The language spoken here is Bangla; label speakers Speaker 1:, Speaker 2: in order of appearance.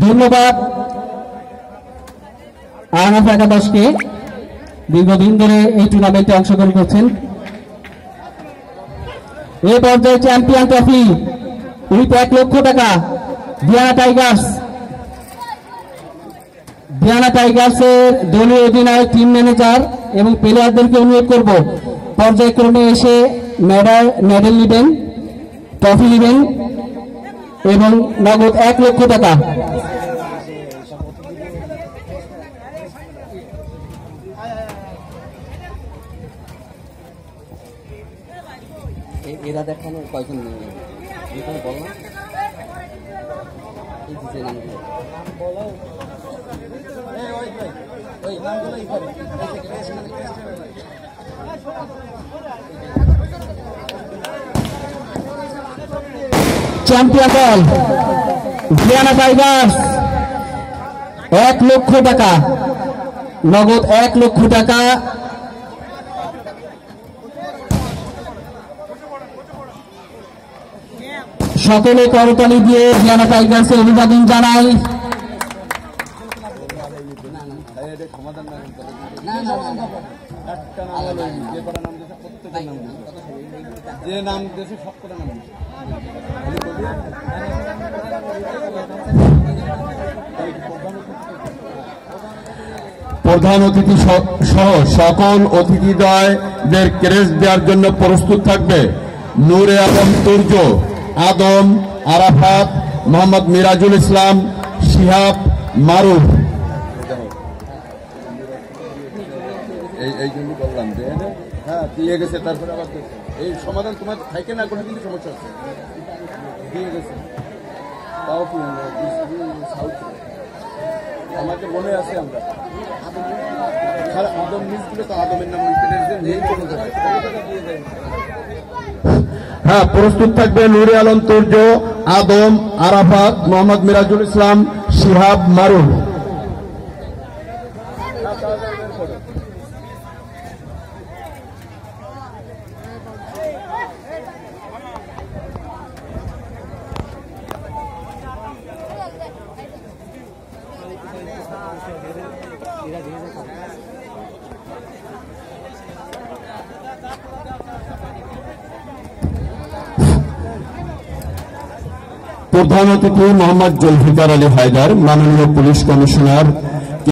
Speaker 1: ধন্যবাদ আহনাফ একাদশকে, দীর্ঘদিন ধরে এই টুর্নামেন্টে অংশগ্রহণ করছেন। এই পর্যায়ে চ্যাম্পিয়ন ট্রফি উইথ 1 লক্ষ টাকা দিয়ানা টাইগার্স। দিয়ানা টাইগার্সের দলীয় অধিনায়ক, টিম ম্যানেজার এবং প্লেয়ারদেরকে অনুরোধ করব পর্যায়ক্রমে এসে মেডেল নেবেন, ট্রফি নেবেন এবং নগদ 1 লক্ষ টাকা।
Speaker 2: এরা দেখানো কয়জন এখানে বললাম
Speaker 1: চ্যাম্পিয়ন দল দিয়ানা টাইগার্স 1 লক্ষ টাকা, নগদ 1 লক্ষ টাকা। সকলে করতালি দিয়ে দিয়ানা টাইগার্সের অভিবাদন জানাই।
Speaker 3: প্রধান অতিথি সহ সকল অতিথিদ্বয়দের ক্রেস্ট দেওয়ার জন্য প্রস্তুত থাকবে নূরে আলম তুর্য, আদম, আরাফাত, মোহাম্মদ মিরাজুল ইসলাম, শিহাব, মারুফ। এই জন্য বললাম যে হ্যাঁ দিয়ে গেছে, তারপরে আবার এই সমাধান তোমার থাকে না কোনো, কিন্তু সমস্যা আছে, দিয়ে গেছে তাও কি আমাকে মনে আছে। আমরা আদম মিস দিলে তো আদমের নাম হ্যাঁ প্রস্তুত থাকবে নূরে আলম তুর্য, আদম, আরাফাত, মোহাম্মদ মিরাজুল ইসলাম, শিহাব, মারুফ। প্রধান অতিথি মোহাম্মদ জুলফিকার আলী হায়দার, মাননীয় পুলিশ কমিশনার